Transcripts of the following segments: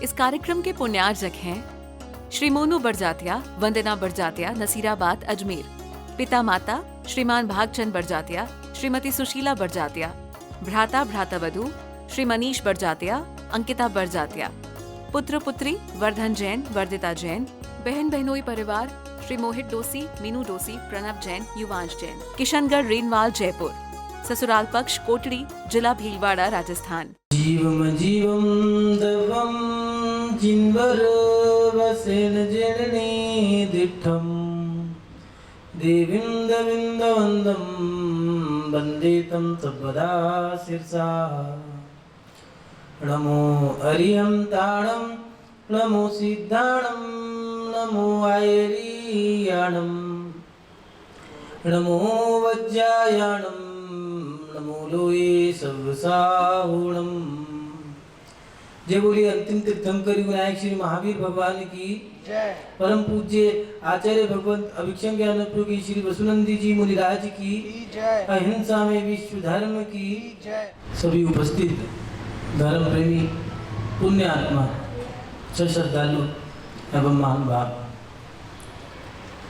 इस कार्यक्रम के पुण्यार्जक हैं श्री मोनू बरजातिया, वंदना बरजातिया, नसीराबाद, अजमेर। पिता माता श्रीमान भागचंद बरजातिया, श्रीमती सुशीला बरजातिया। भ्राता भ्रातावधू श्री मनीष बरजातिया, अंकिता बरजातिया। पुत्र पुत्री वर्धन जैन, वर्दिता जैन। बहन बहनोई परिवार श्री मोहित डोसी, मीनू डोसी, प्रणव जैन, युवांश जैन। किशनगढ़, रेनवाल, जयपुर। ससुराल पक्ष कोटड़ी, जिला भीलवाड़ा, राजस्थान। जीवम जीवम दवम जिन्वर वसेन जननी दिठम देवीं दविंदवंदम वंदे तम तब्बदा शिरसा। नमो अरिहं ताणं नमो सिद्धाणं नमो आयरीयाणं नमो वज्रायाणं नमो लोये सर्वसाहुणं। जय बोलिए अंतिम तीर्थंकर विनायक श्री महावीर भगवान की जय। परम पूज्य आचार्य भगवंत अभिक्षम ज्ञान की श्री वसुनंदी जी मुनिराज की जय। अहिंसा में विश्व धर्म की जय। सभी उपस्थित धर्म प्रेमी, पुण्य आत्मा, श्रद्धालु एवं महान भाव,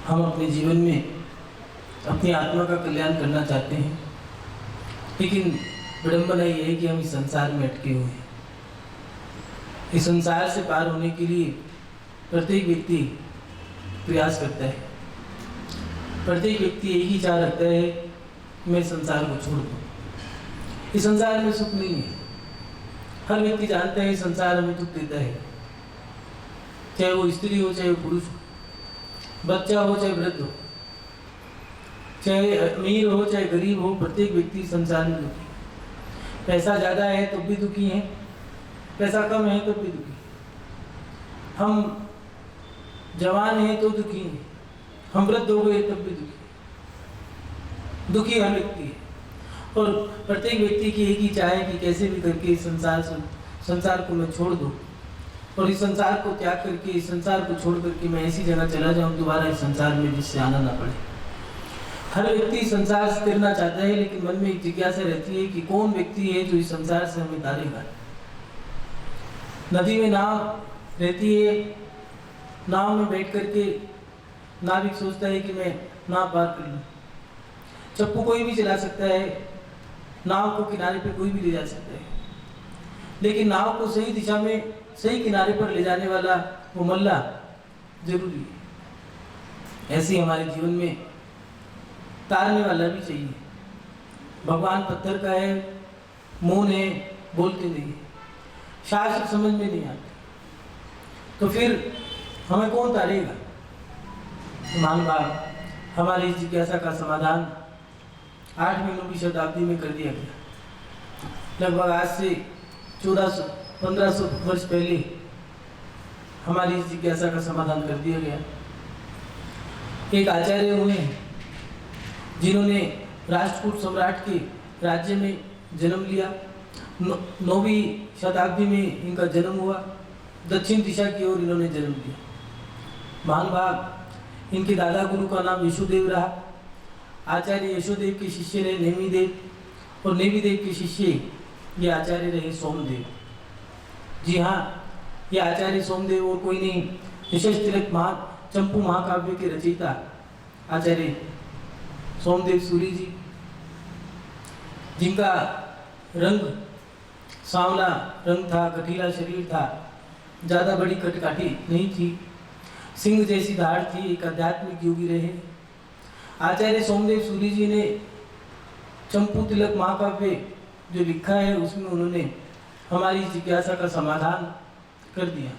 हम अपने जीवन में अपनी आत्मा का कल्याण करना चाहते हैं, लेकिन विडंबना ये है कि हम इस संसार में अटके हुए हैं। इस संसार से पार होने के लिए प्रत्येक व्यक्ति प्रयास करता है। प्रत्येक व्यक्ति एक ही चाह रखता है कि मैं संसार को छोड़ दूं। इस संसार में सुख नहीं है। हर व्यक्ति जानता है संसार हमें दुख देता है, चाहे वो स्त्री हो, चाहे वो पुरुष हो, बच्चा हो, चाहे वृद्ध हो, चाहे अमीर हो, चाहे गरीब हो, प्रत्येक व्यक्ति संसार में दुखी है। पैसा ज़्यादा है तब भी दुखी है, पैसा कम है तब भी दुखी। हम जवान हैं तो दुखी हैं, हम वृद्ध हो गए तब भी दुखी। दुखी हर व्यक्ति है और प्रत्येक व्यक्ति की एक ही चाह है कि कैसे भी करके इस संसार को मैं छोड़ दूं और इस संसार को त्याग करके, इस संसार को छोड़ करके मैं ऐसी जगह चला जाऊं दोबारा इस संसार में जिससे आना ना पड़े। हर व्यक्ति संसार से तैरना चाहता है, लेकिन मन में एक जिज्ञासा रहती है कि कौन व्यक्ति है जो इस संसार से हमें तारेगा। नदी में नाव रहती है, नाव में बैठ करके नाविक सोचता है कि मैं नाव पार कर लूं। चप्पू कोई भी चला सकता है, नाव को किनारे पे कोई भी ले जा सकता है, लेकिन नाव को सही दिशा में, सही किनारे पर ले जाने वाला वो मल्ला जरूरी है। ऐसे ही हमारे जीवन में तारने वाला भी चाहिए। भगवान पत्थर का है, मौन है, बोलते नहीं, शास्त्र समझ में नहीं आते, तो फिर हमें कौन तारेगा। मान बात हमारी जिज्ञासा का समाधान 8वीं 9वीं शताब्दी में कर दिया गया। लगभग आज से 1400-1500 वर्ष पहले हमारी जिज्ञासा का समाधान कर दिया गया। एक आचार्य हुए जिन्होंने राष्ट्रकूट सम्राट के राज्य में जन्म लिया। 9वीं शताब्दी में इनका जन्म हुआ। दक्षिण दिशा की ओर इन्होंने जन्म लिया। महान भाग इनके दादा गुरु का नाम यशोदेव रहा। आचार्य यशोदेव के शिष्य रहे नेमिदेव और नेमिदेव के शिष्य ये आचार्य रहे सोमदेव। जी हाँ, ये आचार्य सोमदेव और कोई नहीं, यशस तिलक चंपू महाकाव्य के रचयिता आचार्य सोमदेव सूरी जी, जिनका रंग सांवला रंग था, कटीला शरीर था, ज़्यादा बड़ी कटकाठी नहीं थी, सिंह जैसी धाड़ थी, एक आध्यात्मिक योगी रहे। आचार्य सोमदेव सूरी जी ने चंपू तिलक महाकाव्य जो लिखा है उसमें उन्होंने हमारी जिज्ञासा का समाधान कर दिया।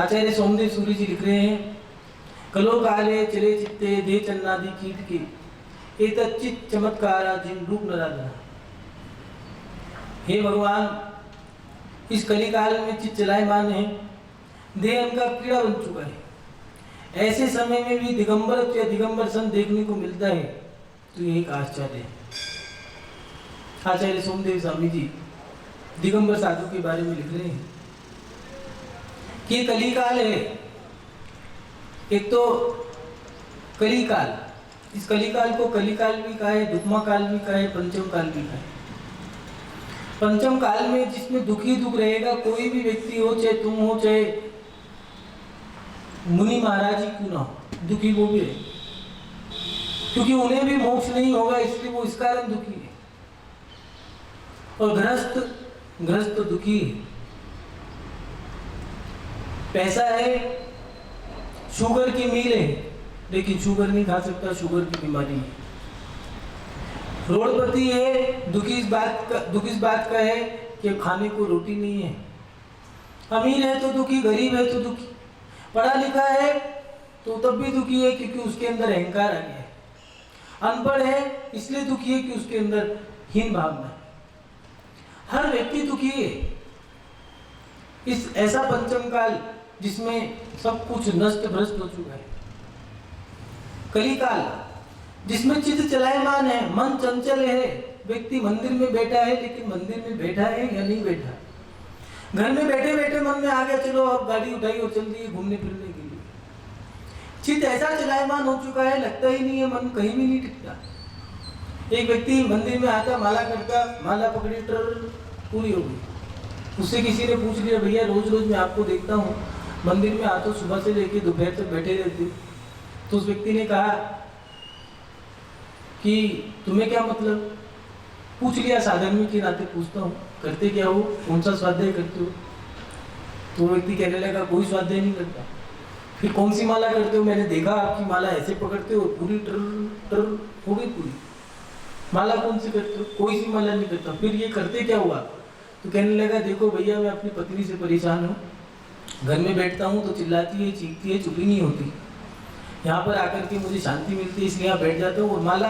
आचार्य सोमदेव सूरी जी लिख रहे हैं, कलो काले चले चित्ते दे चन्नादि कीट के एतच्चित चमत्कारा जिन रूप नराधना। हे भगवान, इस कलिकाल में चित्त चलायमान है, देह उनका कीड़ा बन चुका है। ऐसे समय में भी दिगंबर या दिगंबर सन देखने को मिलता है, तो ये एक आश्चर्य है। आचार्य सोमदेव स्वामी जी दिगंबर साधु के बारे में लिख रहे हैं कि कलिकाल है। एक तो कलिकाल, इस कलिकाल को कलिकाल भी कहा है, दुक्मा काल भी कहा है, पंचम काल भी कहा है। पंचम काल में जिसमें दुखी दुख रहेगा, कोई भी व्यक्ति हो, चाहे तुम हो चाहे मुनि महाराज ही क्यों ना हो, दुखी वो भी रहे, क्योंकि उन्हें भी मोक्ष नहीं होगा, इसलिए वो इस कारण दुखी है। और गृहस्थ तो दुखी है। पैसा है, शुगर की मील है, लेकिन शुगर नहीं खा सकता, शुगर की बीमारी है। रोडपति है, दुखी इस बात का है कि खाने को रोटी नहीं है। अमीर है तो दुखी, गरीब है तो दुखी, पढ़ा लिखा है तो तब भी दुखी है क्योंकि उसके अंदर अहंकार आ गया है। अनपढ़ है इसलिए दुखी है कि उसके अंदर हीन भावना है। हर व्यक्ति दुखी है। इस ऐसा पंचम काल जिसमें सब कुछ नष्ट भ्रष्ट हो चुका है, कलिकाल जिसमें चित्त चलायमान है, मन चंचल है, व्यक्ति मंदिर में बैठा है लेकिन मंदिर में बैठा है या नहीं बैठा। घर में बैठे बैठे मन में आ गया चलो अब गाड़ी उठाई और चल दिए घूमने फिरने के लिए। चित्त ऐसा चलायमान हो चुका है, लगता ही नहीं है, मन कहीं भी नहीं टिकता। एक व्यक्ति मंदिर में आता, माला करता, माला पकड़ी, पूरी हो गई। उससे किसी ने पूछ लिया, भैया रोज रोज मैं आपको देखता हूँ मंदिर में आते सुबह से लेके दोपहर तक बैठे रहते, तो उस व्यक्ति ने कहा कि तुम्हें क्या मतलब। पूछ लिया, साधर्मी के नाते पूछता हूँ, करते क्या हो, कौन सा स्वाध्याय करते हो। तो व्यक्ति कहने लगा कोई स्वाध्याय नहीं करता। फिर कौन सी माला करते हो, मैंने देखा आपकी माला ऐसे पकड़ते हो, पूरी टर हो गई पूरी। माला कौन सी करते हो, कोई सी माला नहीं करता। फिर ये करते क्या हुआ, तो कहने लगा देखो भैया मैं अपनी पत्नी से परेशान हूँ, घर में बैठता हूँ तो चिल्लाती है, चीखती है, चुप ही नहीं होती। यहाँ पर आकर के मुझे शांति मिलती है इसलिए यहाँ बैठ जाता हूँ। और माला,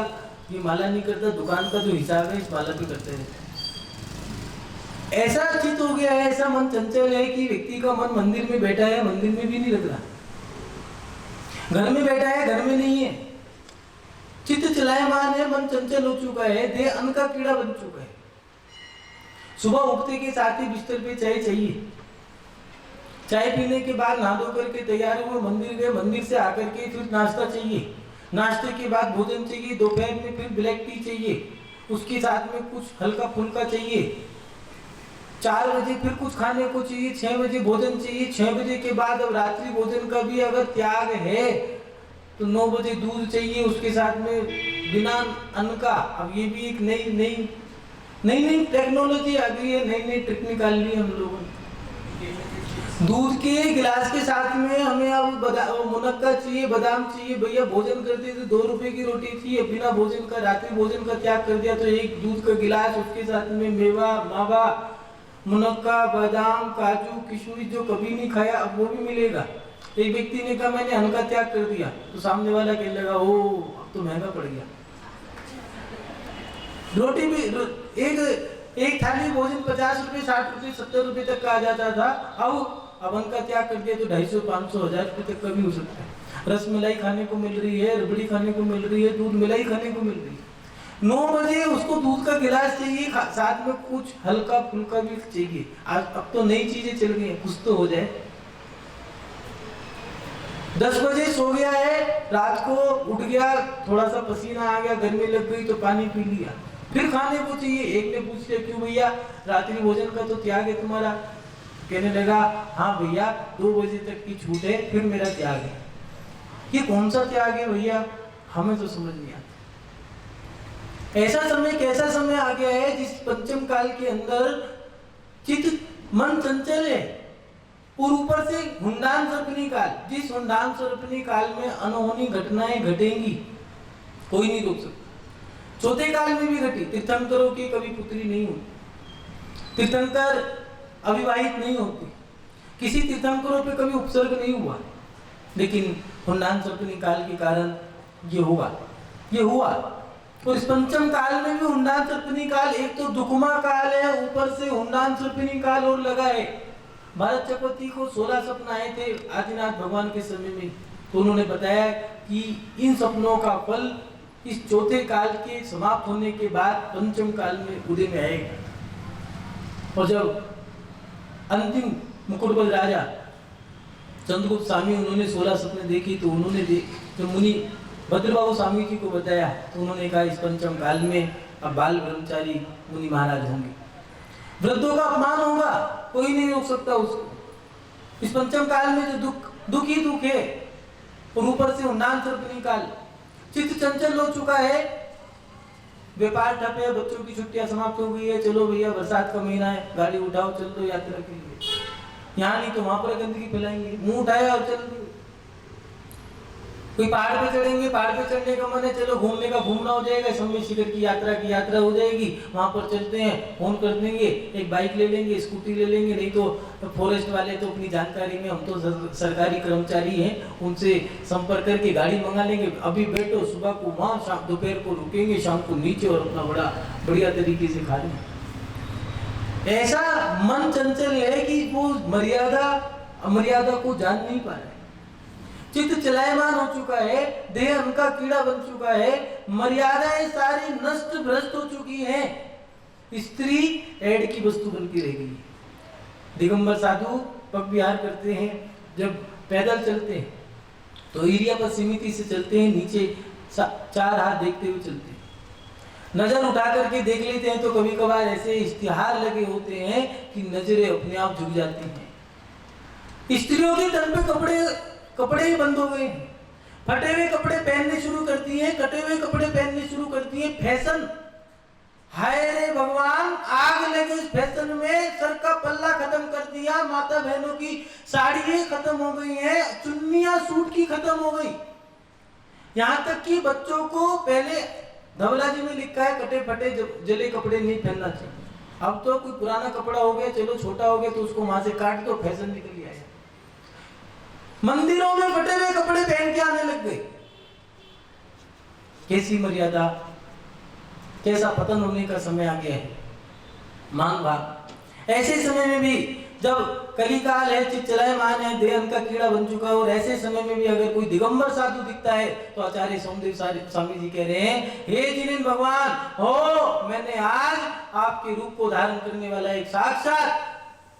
ये माला नहीं करता, दुकान का जो हिसाब है इस माला पे करते रहते। ऐसा चित्त हो गया है, ऐसा मन चंचल है कि व्यक्ति का मन मंदिर में बैठा है, मंदिर में भी नहीं लग रहा, घर में बैठा है, घर में नहीं है। चित्त चलायमान है, मन चंचल हो चुका है, देह अन्न का कीड़ा बन चुका है। सुबह उठते के साथ ही बिस्तर पे चाय चाहिए, चाय पीने के बाद नहा धो करके तैयार हुए, मंदिर गए, मंदिर से आकर के फिर नाश्ता चाहिए, नाश्ते के बाद भोजन चाहिए, दोपहर में फिर ब्लैक टी चाहिए, उसके साथ में कुछ हल्का फुल्का चाहिए, 4 बजे फिर कुछ खाने को चाहिए, 6 बजे भोजन चाहिए, 6 बजे के बाद अब रात्रि भोजन का भी अगर त्याग है तो 9 बजे दूध चाहिए उसके साथ में बिना अन्न का। अब ये भी एक नई टेक्नोलॉजी आ गई है, नई ट्रिक निकाल ली हम लोगों ने। दूध के गिलास के साथ में हमें अब मुनक्का चाहिए, बादाम चाहिए। भैया भोजन करते थे 2 रुपए की रोटी थी, बिना भोजन का रात्रि भोजन का त्याग कर दिया तो एक दूध का गिलास, उसके साथ में मेवा, मावा, मुनक्का, बादाम, काजू, किशमिश जो कभी नहीं खाया अब वो भी मिलेगा। एक व्यक्ति ने कहा मैंने अन्न का त्याग कर दिया, तो सामने वाला कहने लगा ओ अब तो महंगा पड़ गया। रोटी भी एक थाली भोजन 50 रुपए, 60 रुपए, 70 रुपए तक का आ जाता था। अब अन्न का त्याग कर दिया तो 250, 500, 1000 रुपए तक का भी हो सकता है। रसमलाई खाने को मिल रही है, रबड़ी खाने को मिल रही है, दूध मलाई खाने को मिल रही है। 9 बजे उसको दूध का गिलास चाहिए, साथ में कुछ हल्का फुल्का भी चाहिए। अब तो नई चीजें चल गई हैं, कुछ तो हो जाए। 10 बजे सो गया है, रात को उठ गया, थोड़ा सा पसीना आ गया, गर्मी लग गई तो पानी पी लिया, फिर खाने को चाहिए। एक ने पूछ लिया क्यों भैया, रात्रि भोजन का तो त्याग है तुम्हारा। कहने लगा हाँ भैया 2 बजे तक की छूट है, फिर मेरा त्याग है। ये कौन सा त्याग है भैया, हमें तो समझ नहीं आता। ऐसा समय, कैसा समय आ गया है जिस पंचम काल के अंदर चित्त मन चंचल है, और ऊपर से हुंडान सर्पनी काल। जिस हुंडान सर्पनी काल में अनहोनी घटनाएं घटेंगी कोई नहीं रोक सकता। चौथे काल में भी घटी, तीर्थंकरों की कभी पुत्री नहीं हुई, तीर्थंकर अविवाहित नहीं होती, किसी तीर्थंकरों पे कभी उपसर्ग नहीं हुआ, लेकिन हुंडान सर्पनी काल के कारण ये हुआ। और इस पंचम काल में भी हुंडान सर्पनी काल, एक तो दुखमा काल है, ऊपर से हुंडान सर्पनी काल और लगा है। भारत चक्रवर्ती को 16 सपने आए थे आदिनाथ भगवान के समय में, तो उन्होंने बताया कि इन सपनों का फल इस चौथे काल के समाप्त होने के बाद पंचम काल में उदय में आएगा। और जब अंतिम मुकुटबल राजा चंद्रगुप्त स्वामी उन्होंने 16 सपने देखी, तो उन्होंने जब मुनि भद्रबाहु स्वामी जी को बताया तो उन्होंने कहा इस पंचम काल में अब बाल ब्रह्मचारी मुनि महाराज होंगे। वृद्धों का अपमान होगा, कोई नहीं रोक सकता उसको। इस पंचम काल में जो दुख ही दुख है, और ऊपर से उन्नान सर्पनी काल, चित्त चंचल हो चुका है, व्यापार ठप है, बच्चों की छुट्टियां समाप्त हो गई है, चलो भैया बरसात का महीना है, गाड़ी उठाओ चल दो यात्रा के लिए, यहाँ नहीं तो वहां पर गंदगी फैलाएंगे, मुंह उठाया और चल दो। कोई पहाड़ पे चढ़ेंगे, पहाड़ पे चढ़ने का मन है, चलो घूमने का घूमना हो जाएगा, सम्मेत शिखर की यात्रा हो जाएगी, वहां पर चलते हैं, फोन कर देंगे, एक बाइक ले लेंगे, स्कूटी ले लेंगे, नहीं तो फॉरेस्ट वाले तो अपनी जानकारी में, हम तो सरकारी कर्मचारी हैं, उनसे संपर्क करके गाड़ी मंगा लेंगे, अभी बैठो, सुबह को वहां, शाम दोपहर को रुकेंगे, शाम को नीचे, और अपना बड़ा बढ़िया तरीके से खा लेंगे। ऐसा मन चंचल है कि वो मर्यादा अमर्यादा को जान नहीं पा रहे, चित्त चलायमान हो चुका है, देह उनका कीड़ा बन चुका है, मर्यादाएं सारी नष्ट भ्रष्ट हो चुकी हैं, स्त्री ऐड की वस्तु बन के रह गई। दिगंबर साधु पग विहार करते हैं, जब पैदल चलते हैं तो एरिया पर सीमिति से चलते हैं, नीचे चार हाथ देखते हुए चलते हैं, नजर उठा करके देख लेते हैं तो कभी कभार ऐसे इश्तिहार लगे होते हैं कि नजरें अपने आप झुक जाती हैं। स्त्रियों के तन पे कपड़े ही बंद हो गए, फटे हुए कपड़े पहनने शुरू करती हैं, कटे हुए कपड़े पहनने शुरू करती हैं, फैशन, हाय रे भगवान, आग लगे इस फैशन में, सर का पल्ला खत्म कर दिया, माता बहनों की साड़ियां खत्म हो गई हैं, चुन्नियां सूट की खत्म हो गई, यहाँ तक कि बच्चों को पहले धवला जी में लिखा है कटे फटे जले कपड़े नहीं पहनना चाहिए, अब तो कोई पुराना कपड़ा हो गया, चलो छोटा हो गया तो उसको वहां से काट दो, फैशन निकल गया है। मंदिरों में फटे हुए कपड़े पहन के आने लग गए। कैसी मर्यादा, कैसा पतन होने का समय आ गया है। मान भाग, ऐसे समय में भी जब कलिकाल है, चित्त चलायमान है, देह उनका कीड़ा बन चुका है, और ऐसे समय में भी अगर कोई दिगंबर साधु दिखता है तो आचार्य सोमदेव स्वामी जी कह रहे हैं, हे जिनेन्द्र भगवान हो, मैंने आज आपके रूप को धारण करने वाला एक साक्षात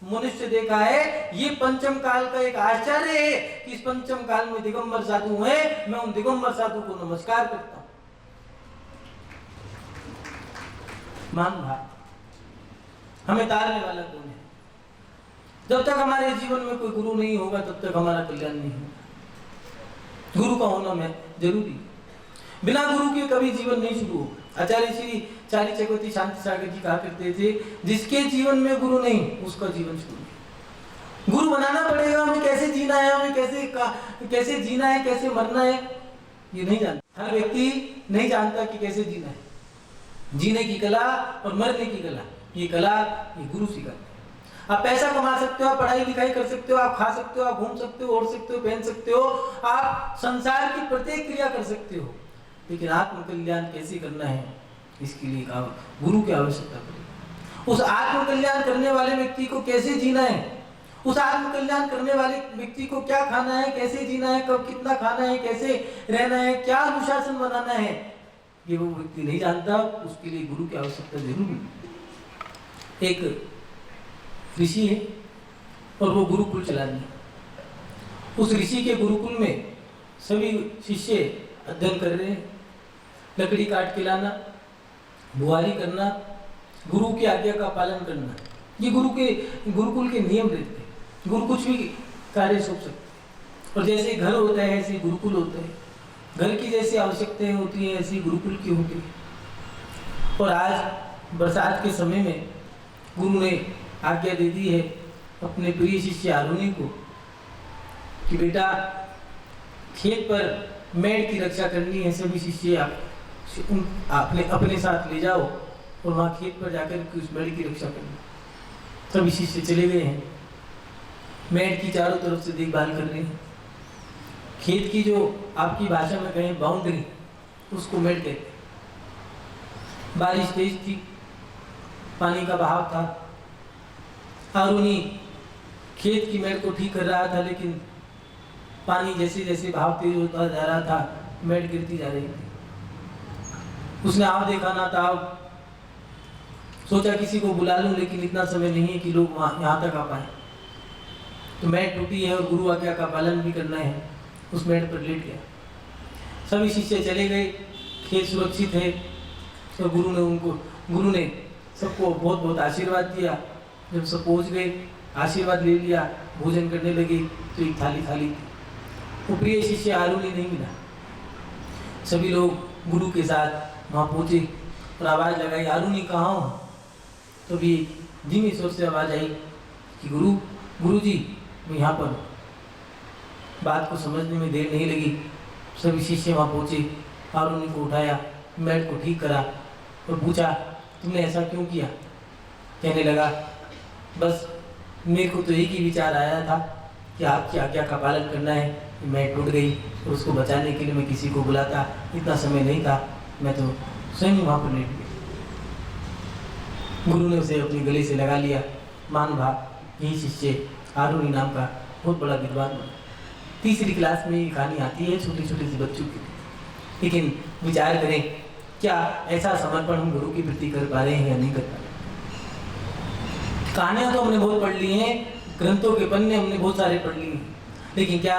मनुष्य देखा है। ये पंचम काल का एक आश्चर्य है कि इस पंचम काल में दिगंबर साधु है, मैं उन दिगंबर साधु को नमस्कार करता हूं। मान भाग, हमें तारने वाला कौन है? जब तक हमारे जीवन में कोई गुरु नहीं होगा तब तक हमारा कल्याण नहीं होगा। गुरु का होना में जरूरी, बिना गुरु के कभी जीवन नहीं शुरू हो। आचार्य श्री चारी चक्रवर्ती शांति सागर जी कहा करते थे, जिसके जीवन में गुरु नहीं उसका जीवन शुरू नहीं। गुरु बनाना पड़ेगा, हमें कैसे जीना है, हमें कैसे जीना है, कैसे मरना है, ये नहीं जानता। हर व्यक्ति नहीं जानता कि कैसे जीना है, जीने की कला और मरने की कला, ये कला ये गुरु सिखाते हैं। आप पैसा कमा सकते हो, आप पढ़ाई लिखाई कर सकते हो, आप खा सकते हो, आप घूम सकते हो, ओढ़ सकते हो, पहन सकते हो, आप संसार की प्रत्येक क्रिया कर सकते हो, लेकिन आत्म कल्याण कैसे करना है इसके लिए गुरु की आवश्यकता पड़ेगी। उस आत्म कल्याण करने वाले व्यक्ति को कैसे जीना है, उस आत्म कल्याण करने वाले व्यक्ति को क्या खाना है, कैसे जीना है, कब कितना खाना है, कैसे रहना है, क्या अनुशासन बनाना है, ये वो व्यक्ति नहीं जानता। उसके लिए गुरु की आवश्यकता जरूर है। एक ऋषि है और वो गुरुकुल चला रहे हैं। उस ऋषि के गुरुकुल में सभी शिष्य अध्ययन कर रहे हैं, लकड़ी काट के लाना, बुआरी करना, गुरु की आज्ञा का पालन करना, ये गुरुकुल के नियम रहते हैं। गुरु कुछ भी कार्य सौंप सकते हैं, और जैसे घर होता है ऐसे गुरुकुल होता है, घर की जैसी आवश्यकताएं होती है ऐसी गुरुकुल की होती है। और आज बरसात के समय में गुरु ने आज्ञा दे दी है अपने प्रिय शिष्य आरुणि को कि बेटा खेत पर मेड़ की रक्षा करनी है, सभी शिष्य अपने साथ ले जाओ और वहाँ खेत पर जाकर के उस मेड़ की रक्षा करनी। सभी शिष्य चले गए हैं, मेड़ की चारों तरफ से देखभाल कर रहे हैं। खेत की जो आपकी भाषा में कहें बाउंड्री, उसको मेड़ कहते हैं। बारिश तेज थी, पानी का बहाव था, आरुणि खेत की मेड़ को ठीक कर रहा था, लेकिन पानी जैसे जैसे बहाव तेज होता जा रहा था, मेड़ गिरती जा रही थी। उसने आव देखा ना था, सोचा किसी को बुला लूं, लेकिन इतना समय नहीं है कि लोग यहाँ तक आ पाए। तो मेड़ टूटी है और गुरु आज्ञा का पालन भी करना है, उस मेड़ पर लेट गया। सभी शिष्य चले गए, खेत सुरक्षित है, और गुरु ने सबको बहुत बहुत आशीर्वाद दिया। जब सब पहुँच गए, आशीर्वाद ले लिया, भोजन करने लगे, तो एक थाली खाली थी। वो प्रिय शिष्य आरुणि नहीं मिला। सभी लोग गुरु के साथ वहाँ पहुँचे और आवाज़ लगाई, आरुणि कहाँ हो? तो भी धीमी स्वर से आवाज़ आई कि गुरु जी मैं यहाँ पर। बात को समझने में देर नहीं लगी, सभी शिष्य वहाँ पहुँचे, आरुणि को उठाया, मैट को ठीक करा और पूछा तुमने ऐसा क्यों किया? कहने लगा बस मेरे को तो एक ही विचार आया था कि आपकी आज्ञा का पालन करना है। मैं टूट गई और उसको बचाने के लिए मैं किसी को बुलाता, इतना समय नहीं था, मैं तो स्वयं वहाँ पर लेट गई। गुरु ने उसे अपनी गले से लगा लिया। मान भाव यही शिष्य आरुणि नाम का बहुत बड़ा विद्वान बना। तीसरी क्लास में ये कहानी आती है छोटे छोटे से बच्चों की। लेकिन विचार करें, क्या ऐसा समर्पण हम गुरु के प्रति कर पा रहे हैं या नहीं कर पा रहे? कहानियां तो हमने बहुत पढ़ ली हैं, ग्रंथों के पन्ने हमने बहुत सारे पढ़ लिए हैं, लेकिन क्या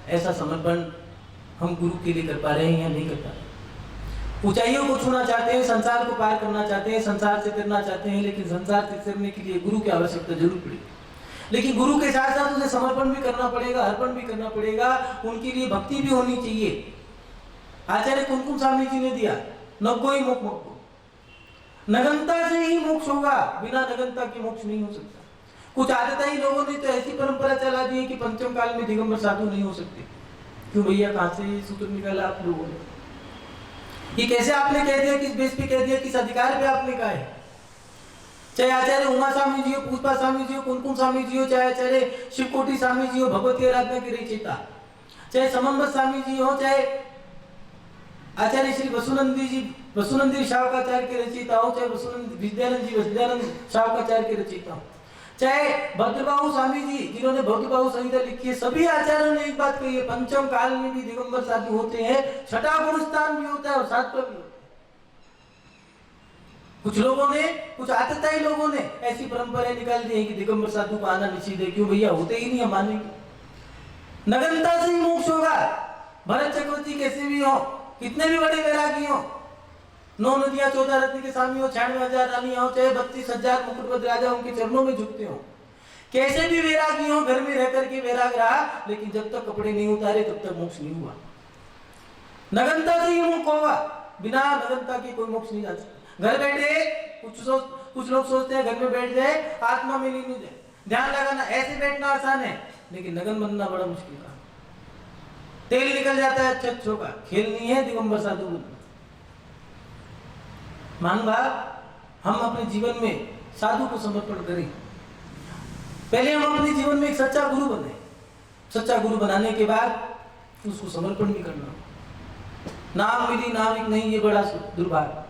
ऐसा समर्पण हम गुरु के लिए कर पा रहे हैं या नहीं कर पा रहे? ऊंचाइयों को छूना चाहते हैं, संसार को पार करना चाहते हैं, संसार से करना चाहते हैं, लेकिन संसार से करने के लिए गुरु की आवश्यकता जरूर पड़ेगी। लेकिन गुरु के साथ साथ उसे समर्पण भी करना पड़ेगा, अर्पण भी करना पड़ेगा, उनके लिए भक्ति भी होनी चाहिए। आचार्य कुमकुम स्वामी जी ने दिया, नगोई मोक्ष मोक्ष, नगनता से ही मोक्ष होगा, बिना नगनता के मोक्ष नहीं हो सकता। कुछ आदताई लोगों ने तो ऐसी परंपरा चला दी है कि पंचम काल में दिगंबर साधु नहीं हो सकते। क्यों भैया, कहां से ये सूत्र निकाला आप लोगों ने? ये कैसे आपने कह दिया, किस बेस पे कह दिया, किस अधिकार पे आपने कहा है? चाहे आचार्य उमा स्वामी जी हो, पुष्पा स्वामी जी हो, कुमकुम स्वामी जी हो, चाहे आचार्य शिवकोटि स्वामी जी हो, भगवती आराधना के रचयिता, चाहे समन्वत स्वामी जी हो, चाहे आचार्य श्री वसुनंदी शावकाचार्य के रचयिता हो, चाहे विद्यानंद जी विद्यानंद शावकाचार्य के रचयिता हो, चाहे भद्रबाहु स्वामी जी जिन्होंने भद्रबाहु संहिता लिखी है, सभी आचार्यों ने एक बात कही है, पंचम काल में भी दिगंबर साधु होते हैं, छठा गुरु स्थान भी होता है और सातवां भी होता है। कुछ लोगों ने, कुछ आतताई लोगों ने ऐसी परंपराएं निकाल दी है कि दिगंबर साधु को आना निषिद्ध है। क्यों भैया, होते ही नहीं, हम मानेंगे। नगनता से ही मोक्ष होगा। भरत चक्रवर्ती कैसे भी हो, कितने भी बड़े वैरागी हो, 9 नदियां 14 रत्न के स्वामी हो, 96,000 रानियां हो, चाहे 32,000 मुकुटबद्ध राजा उनके चरणों में झुकते हो, कैसे भी वैरागी हो, घर में रह करके वैराग रहा, लेकिन जब तक कपड़े नहीं उतारे तब तक मोक्ष नहीं हुआ। नगनता से ही मोक्ष होगा, बिना नगनता के कोई मोक्ष नहीं जा सकता। घर बैठे कुछ लोग सोचते हैं घर में बैठ जाए आत्मा में लीन हो जाए, ध्यान लगाना, ऐसे बैठना आसान है, लेकिन नगन बनना बड़ा मुश्किल है। तेल निकल जाता है अच्छों का, खेल नहीं है दिगंबर साधु बनना। मानवा हम अपने जीवन में साधु को समर्पण करें। पहले हम अपने जीवन में एक सच्चा गुरु बने, सच्चा गुरु बनाने के बाद उसको समर्पण भी करना। नाम मिली नाविक नहीं, ये बड़ा दुर्भाग्य।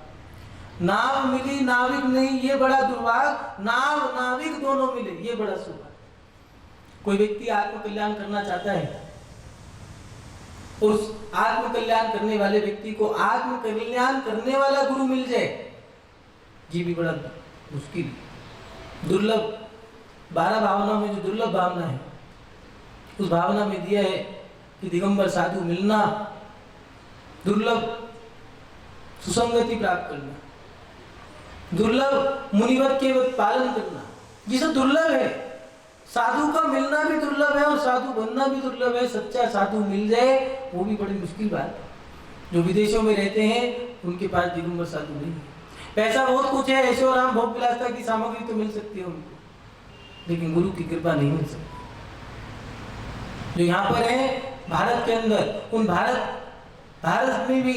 नाव मिली नाविक नहीं, ये बड़ा दुर्भाग्य। नाव नाविक दोनों मिले, ये बड़ा सौभाग्य। कोई व्यक्ति आत्म कल्याण करना चाहता है, उस आत्म कल्याण करने वाले व्यक्ति को आत्म कल्याण करने वाला गुरु मिल जाए, ये भी बड़ा मुश्किल, दुर्लभ। 12 भावनाओं में जो दुर्लभ भावना है, उस भावना में दिया है कि दिगंबर साधु मिलना दुर्लभ, सुसंगति प्राप्त करना दुर्लभ, मुनिवत के पालन करना, ये सब दुर्लभ है। साधु का मिलना भी दुर्लभ है और साधु बनना भी दुर्लभ है। सच्चा साधु मिल जाए वो भी बड़ी मुश्किल बात है। जो विदेशों में रहते हैं उनके पास दिगंबर साधु नहीं है। पैसा बहुत कुछ है, ऐशो आराम भोग विलासता की सामग्री तो मिल सकती है उनको, लेकिन गुरु की कृपा नहीं मिल सकती। जो यहाँ पर है भारत के अंदर, उन भारत में भी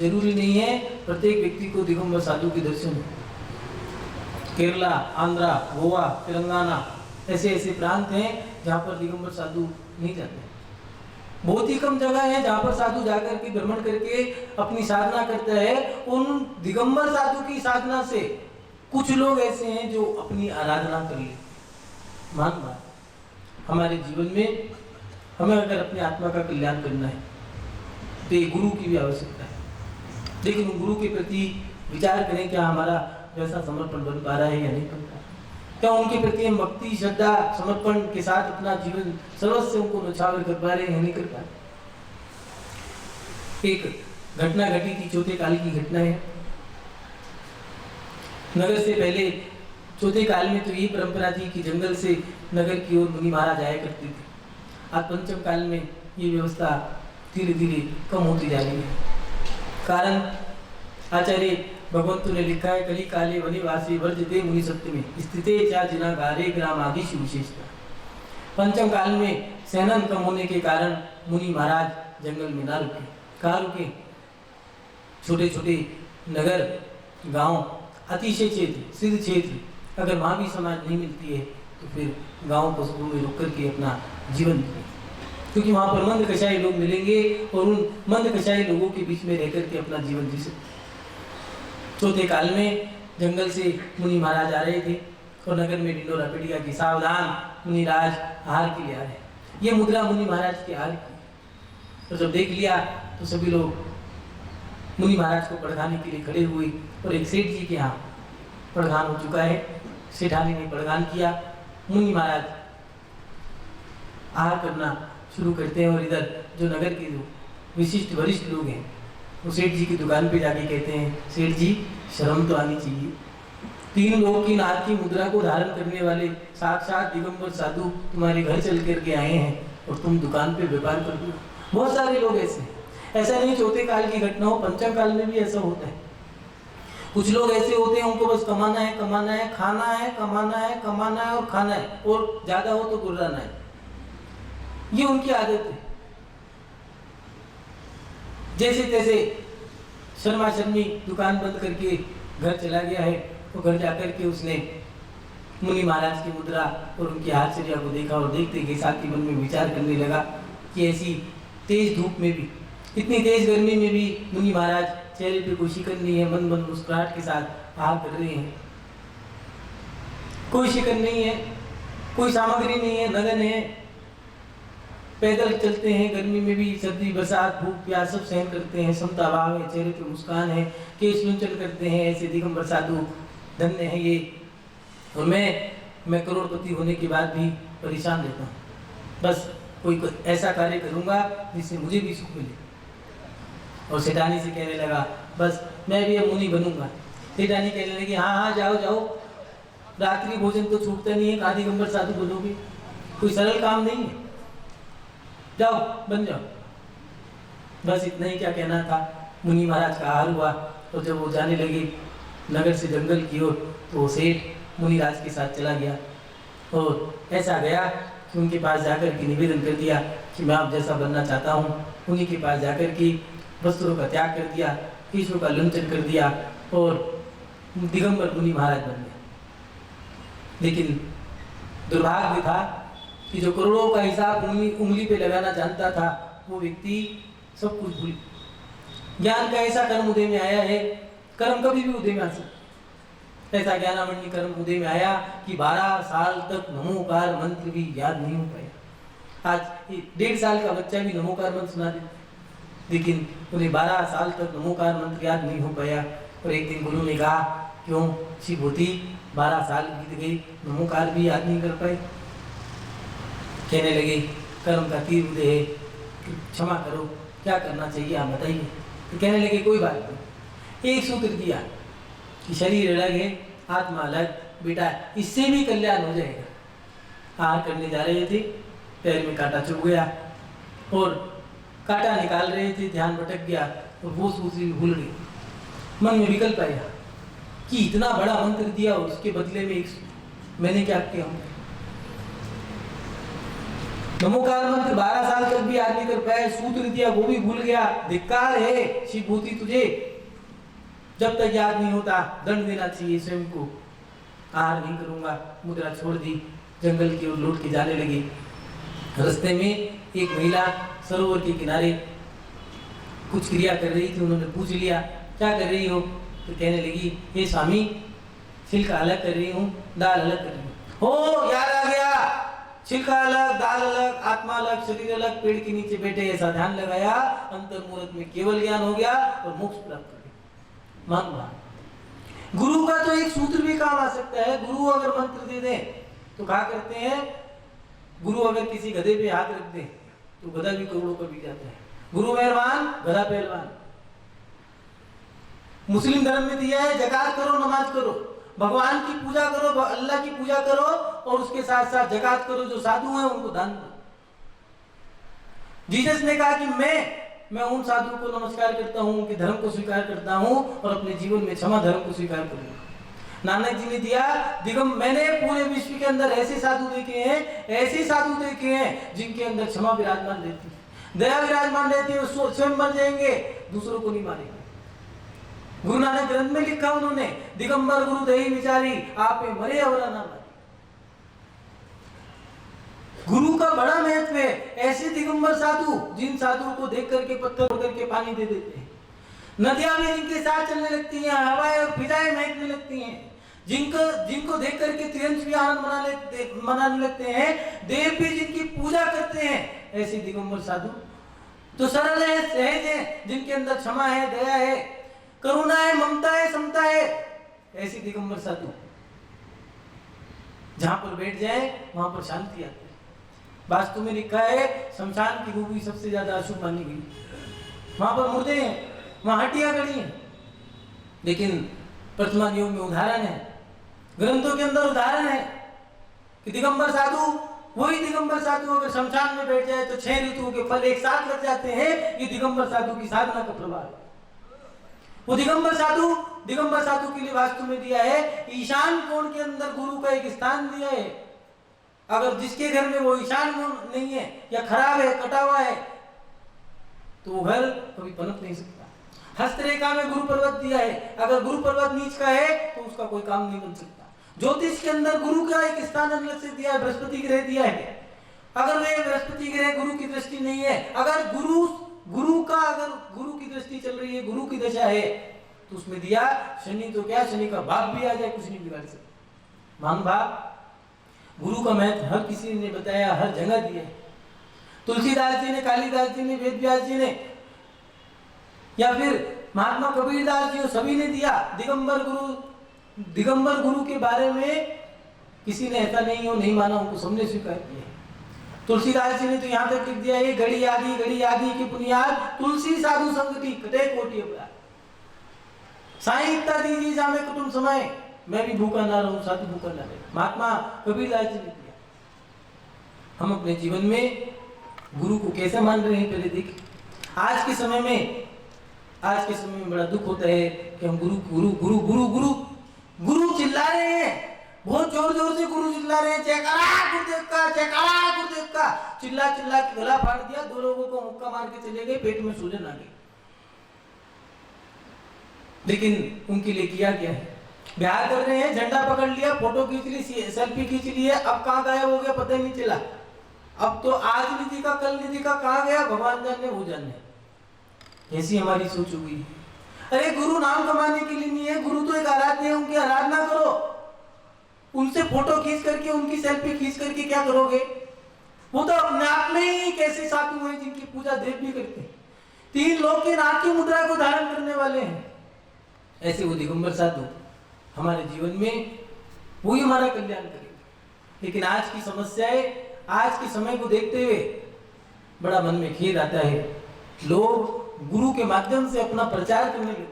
जरूरी नहीं है प्रत्येक व्यक्ति को दिगंबर साधु के दर्शन हो। केरला, आंध्रा, गोवा, तेलंगाना, ऐसे ऐसे प्रांत हैं जहाँ पर दिगंबर साधु नहीं जाते। बहुत ही कम जगह है जहाँ पर साधु जाकर के भ्रमण करके अपनी साधना करता है। उन दिगंबर साधु की साधना से कुछ लोग ऐसे हैं जो अपनी आराधना कर ले। मान बात, हमारे जीवन में हमें अगर अपनी आत्मा का कल्याण करना है तो ये गुरु की भी आवश्यकता है। लेकिन गुरु के प्रति विचार करें, क्या हमारा वैसा समर्पण बन पा रहा है या नहीं बन पा रहा? क्या उनके प्रति हम भक्ति, श्रद्धा, समर्पण के साथ अपना जीवन सर्वस्व उनको न्यौछावर कर पा रहे हैं या नहीं कर पा रहे? एक घटना घटी थी, चौथे काल की घटना है। नगर से पहले चौथे काल में तो यही परंपरा थी कि जंगल से नगर की ओर मुनि महाराज आया करते थे। आज पंचम काल में ये व्यवस्था धीरे धीरे कम होती जा रही है। कारण आचार्य भगवंतु ने लिखा है, कली काले वनिवासी वर्जते मुनि सत्य में स्थिते चा जिनागारे ग्राम आदि विशेषता। पंचम काल में सेनन कम होने के कारण मुनि महाराज जंगल में ना रुके। कहाँ रुके? छोटे छोटे नगर गांव अतिशय क्षेत्र सिद्ध क्षेत्र, अगर वहाँ भी समाज नहीं मिलती है तो फिर गांव कस्बों में रुक करके अपना जीवन जिए, क्योंकि वहाँ पर मंद कषाई लोग मिलेंगे और उन मंद कषाई लोगों के बीच में रह करके अपना जीवन जी सकते। चौथे काल में जंगल से मुनि महाराज आ रहे थे और नगर में ढिंडोरा पीड़िया की सावधान मुनिराज आहार के लिए आ रहे। ये मुद्रा मुनि महाराज के आहार की। तो जब देख लिया तो सभी लोग मुनि महाराज को पड़घाने के लिए खड़े हुए और एक सेठ जी के यहाँ पड़घान हो चुका है। सेठानी ने पड़घान किया, मुनि महाराज आहार करना शुरू करते हैं और इधर जो नगर के जो विशिष्ट वरिष्ठ लोग हैं वो सेठ जी की दुकान पे जाके कहते हैं, सेठ जी शर्म तो आनी चाहिए, 3 लोग की नाथ की मुद्रा को धारण करने वाले साक्षात दिगंबर साधु तुम्हारे घर चल करके आए हैं और तुम दुकान पे व्यापार कर दो। बहुत सारे लोग ऐसा नहीं चौथे काल की घटना हो, पंचम काल में भी ऐसा होता है। कुछ लोग ऐसे होते हैं, उनको बस कमाना है, खाना है, कमाना है और खाना है, और ज्यादा हो तो गुर्राना है। ये उनकी आदत है। जैसे तैसे शर्मा शर्मी दुकान बंद करके घर चला गया है, तो घर जाकर के उसने मुनि महाराज की मुद्रा और उनकी आश्चर्य को देखा और देखते के साथ ही मन में विचार करने लगा कि ऐसी तेज धूप में भी, इतनी तेज गर्मी में भी मुनि महाराज चेहरे पे कोई शिकन नहीं है, मन मुस्कुराहट के साथ आहार कर रहे हैं। कोई शिकन नहीं है, कोई सामग्री नहीं है, नगन है, पैदल चलते हैं, गर्मी में भी, सर्दी बरसात भूख प्यास सब सहन करते हैं, समता भाव है, चेहरे पे मुस्कान है, केश लुंचन करते हैं, ऐसे दिगंबर साधु धन्य है ये। और मैं करोड़पति होने के बाद भी परेशान रहता हूँ, बस कोई ऐसा कार्य करूँगा जिससे मुझे भी सुख मिले। और सेठानी से कहने लगा, बस मैं भी अब मुनि बनूंगा। सेठानी कहने लगी, हाँ जाओ, रात्रि भोजन तो छूटता नहीं है, कहाँ दिगंबर साधु बनोगे, कोई सरल काम नहीं है, जाओ बन जाओ। बस इतना ही क्या कहना था। मुनि महाराज का आहार हुआ और जब वो जाने लगे नगर से जंगल की ओर, तो वो सेठ मुनिराज के साथ चला गया और ऐसा गया कि उनके पास जाकर के निवेदन कर दिया कि मैं आप जैसा बनना चाहता हूँ। उन्हीं के पास जाकर के वस्त्रों का त्याग कर दिया, केशों का लुंचन कर दिया और दिगंबर मुनि महाराज बन गया। लेकिन दुर्भाग्य था कि जो करोड़ों का हिसाब उंगली पे लगाना जानता था, वो व्यक्ति सब कुछ भूल। ज्ञान का ऐसा कर्म उदय में आया है, कर्म कभी भी उदय में आ सकता, ऐसा ज्ञानामणि कर्म उदय में आया कि 12 साल तक नमोकार मंत्र भी याद नहीं हो पाया। आज 1.5 साल का बच्चा भी नमोकार मंत्र सुना दे, लेकिन उन्हें 12 साल तक नमोकार मंत्र याद नहीं हो पाया। और एक दिन गुरु ने कहा, क्यों शिवभूति 12 साल बीत गई, नमोकार भी याद नहीं कर पाए। कहने लगे, कर्म का तीर उदय है, क्षमा करो, क्या करना चाहिए आप बताइए। तो कहने लगे, कोई बात नहीं, एक सूत्र दिया कि शरीर अलग है, आत्मा अलग, बेटा इससे भी कल्याण हो जाएगा। आहार करने जा रहे थे, पैर में कांटा चुभ गया और कांटा निकाल रहे थे, ध्यान भटक गया और वो सूत्र भूल गए। मन में विकल्प आया कि इतना बड़ा मंत्र दिया और उसके बदले में मैंने क्या किया। नमोकार मंत्र 12 साल तक भी याद नहीं कर पाया, सूत्र दिया वो भी भूल गया। धिक्कार है शिवभूति तुझे, जब तक याद नहीं होता दंड देना चाहिए स्वयं को। आहार नहीं करूंगा, मुद्रा छोड़ दी, जंगल की ओर लौट के जाने लगी। रास्ते में एक महिला सरोवर के किनारे कुछ क्रिया कर रही थी। उन्होंने पूछ लिया, क्या कर रही हो? तो कहने लगी, ये स्वामी छिलका अलग कर रही हूँ, दाल अलग कर रही हूँ। हो याद आ गया, छिलका अलग, दाल अलग, आत्मा अलग, शरीर अलग, पेड़ के नीचे बैठे ऐसा ध्यान लगाया, अंतर मुहूर्त में केवल ज्ञान हो गया और मोक्ष प्राप्त कर गया। मान गुरु का तो एक सूत्र भी काम आ सकता है। गुरु अगर मंत्र दे दे तो क्या करते हैं, गुरु अगर किसी गधे पे हाथ रख दे तो गधा भी करोड़ों का बिक जाता है। गुरु मेहरबान, गधा पहलवान। मुस्लिम धर्म में दिया है, ज़कात करो, नमाज करो, भगवान की पूजा करो, अल्लाह की पूजा करो और उसके साथ साथ ज़कात करो। जो साधु हैं उनको दान दो। जीसस ने कहा कि मैं उन साधुओं को नमस्कार करता हूं, उनके धर्म को स्वीकार करता हूं और अपने जीवन में क्षमा धर्म को स्वीकार करूंगा। नानक जी ने दिया मैंने पूरे विश्व के अंदर ऐसे साधु देखे हैं जिनके अंदर क्षमा विराजमान रहती है, दया विराजमान रहती है। वो स्वयं मर जाएंगे, दूसरों को नहीं मारेंगे। गुरु नानक ग्रंथ में लिखा उन्होंने, दिगंबर गुरु दही विचारी आपे मरे अवरा ना मारे। गुरु का बड़ा महत्व है। ऐसे दिगंबर साधु, जिन साधुओं को देख करके पत्थर उड़ करके पानी दे देते हैं, नदियां भी जिनके साथ चलने लगती हैं, हवाएं और फिजाएं महकने लगती हैं, जिनको देख करके त्रियंश भी आनंद मनाने लगते हैं, देव भी जिनकी पूजा करते हैं, ऐसे दिगंबर साधु तो सरल है, सहज है, जिनके अंदर क्षमा है, दया है, करुणा है, ममता है, समता है, ऐसे दिगंबर साधु जहां पर बैठ जाए वहां पर शांति आती है। वास्तु में लिखा है शमशान की भूमि सबसे ज्यादा अशुभ मानी गई। वहां पर मुर्दे हैं, वहां हड्डियां गड़ी हैं, लेकिन वर्तमान युग में उदाहरण है, ग्रंथों के अंदर उदाहरण है कि दिगंबर साधु, वही दिगंबर साधु अगर शमशान में बैठ जाए तो 6 ऋतुओं के फल एक साथ लग जाते हैं। ये दिगंबर साधु की साधना का प्रभाव है। वो दिगंबर साधु के लिए वास्तु में दिया है, ईशान कोण के अंदर गुरु का एक स्थान दिया है। अगर जिसके घर में वो ईशान कोण नहीं है या खराब है, कटा हुआ है, तो वो घर कभी पनप नहीं सकता। हस्तरेखा में गुरु पर्वत दिया है, अगर गुरु पर्वत नीच का है तो उसका कोई काम नहीं बन सकता। ज्योतिष के अंदर गुरु का एक स्थान अलग से दिया है, बृहस्पति ग्रह दिया है। अगर वे बृहस्पति ग्रह गुरु की दृष्टि नहीं है, अगर गुरु की दृष्टि चल रही है, गुरु की दशा है, तो उसमें दिया शनि, तो क्या शनि का भाग भी आ जाए कुछ नहीं बिगाड़ सकता। मान भाग गुरु का महत्व हर किसी ने बताया, हर जगह दिया है। तुलसीदास जी ने, कालिदास जी ने, वेद व्यास जी ने, या फिर महात्मा कबीरदास जी, सभी ने दिया। दिगंबर गुरु के बारे में किसी ने ऐसा नहीं माना, उनको सबने स्वीकार किया। तुलसीदास जी ने तो यहाँ तक लिख दिया है, घड़ी आदि की बुनियाद तुलसी साधु संगति कटे कोटि अपराध। साहित्य दीजिए जामे कुटुंब समय, मैं भी भूखा ना रहूं, साधु भूखा ना रहे। महात्मा कबीरदास जी ने दिया। हम अपने जीवन में गुरु को कैसे मान रहे हैं पहले देखिए। आज के समय में बड़ा दुख होता है कि हम गुरु चिल्ला रहे हैं, बहुत जोर से गुरु चिल्ला रहे हैं, जयकारा गुरुदेव का, चिल्ला के गला फाड़ दिया, 2 लोगों को मुक्का मार के चले गए, पेट में सूजन आ गई। लेकिन उनके लिए किया क्या है? बिहार कर रहे हैं, झंडा पकड़ लिया, फोटो खींच ली, सेल्फी खींच ली है, अब कहाँ गायब हो गया पता ही नहीं चला। अब तो आज नहीं दिखा, कल नहीं दिखा, कहाँ गया भगवान जाने, वो जाने। ऐसी हमारी सोच हो गई। अरे गुरु नाम कमाने के लिए नहीं है, गुरु तो एक आराध्य है, उनकी आराधना करो। उनसे फोटो खींच करके, उनकी सेल्फी खींच करके क्या करोगे? वो तो अपने आप में ही कैसे साधु हैं जिनकी पूजा देव भी करते हैं, 3 लोग के नाक की मुद्रा को धारण करने वाले हैं। ऐसे वो दिगंबर साधु हमारे जीवन में वही हमारा कल्याण करेंगे। लेकिन आज की समस्याएं, आज के समय को देखते हुए बड़ा मन में खेद आता है। लोग गुरु के माध्यम से अपना प्रचार करने लगते हैं,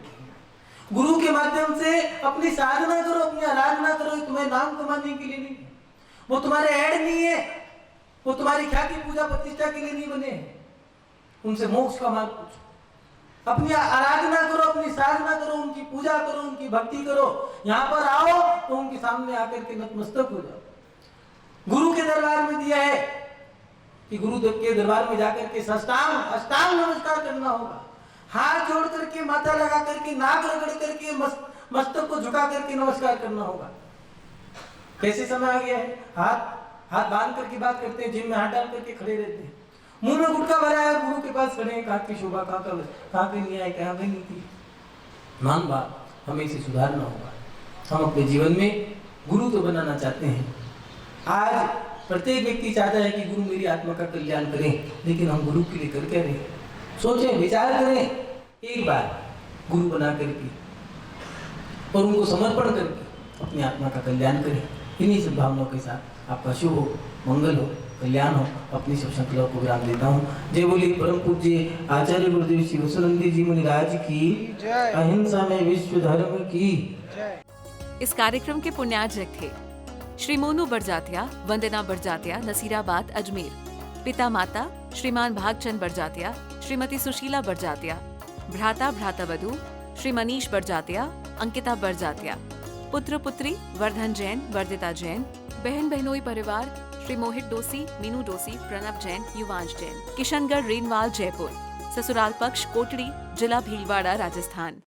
गुरु के माध्यम से अपनी साधना करो, अपनी आराधना करो। तुम्हें नाम कमाने के लिए नहीं, वो तुम्हारे ऐड नहीं है, वो तुम्हारी ख्याति पूजा प्रतिष्ठा के लिए नहीं बने हैं। उनसे मोक्ष का मार्ग पूछो, अपनी आराधना करो, अपनी साधना करो, उनकी पूजा करो, उनकी भक्ति करो। यहाँ पर आओ तो उनके सामने आकर के नतमस्तक हो जाओ। गुरु के दरबार में दिया है कि गुरुदेव के दरबार में जाकर के अष्टांग नमस्कार करना होगा, हाथ जोड़ करके, माथा लगा करके, नाक रगड़ करके, मस्तक को झुका करके नमस्कार करना होगा। कैसे समय आ गया है, हाथ बांध करके बात करते हैं, जिम में हाथ डाल करके खड़े रहते हैं, मुंह में गुटखा भरा है, गुरु के पास खड़े हैं, कहाँ की शोभा, कहाँ की नहीं आई, कहाँ की नहीं थी। मान बात हमें इसे सुधारना होगा। हम अपने जीवन में गुरु तो बनाना चाहते हैं। आज प्रत्येक व्यक्ति चाहता है कि गुरु मेरी आत्मा का कल्याण करें, लेकिन हम गुरु के लिए कर क्या रहे हैं? सोचें, विचार करें, एक बार गुरु बना करके और उनको समर्पण करके अपनी आत्मा का कल्याण करें। इन्हीं सब भावनाओं के साथ आपका शुभ हो, मंगल हो, कल्याण हो। अपनी सब संकल्पों को विराम देता हूँ। जय बोली परम पूज्य आचार्य गुरुदेव श्री वसुनंदी जी महाराज की, अहिंसा में विश्व धर्म की। इस कार्यक्रम के पुण्यार्जक थे श्री मोनू बड़जात्या, वंदना बड़जात्या, नसीराबाद, अजमेर। पिता माता श्रीमान भागचंद बड़जात्या, श्रीमती सुशीला बड़जात्या। भ्राता भ्रातावधू श्री मनीष बड़जात्या, अंकिता बड़जात्या। पुत्र पुत्री वर्धन जैन, वर्दिता जैन। बहन बहनोई परिवार श्री मोहित डोसी, मीनू डोसी, प्रणव जैन, युवांश जैन। किशनगढ़, रेनवाल, जयपुर। ससुराल पक्ष कोटड़ी, जिला भीलवाड़ा, राजस्थान।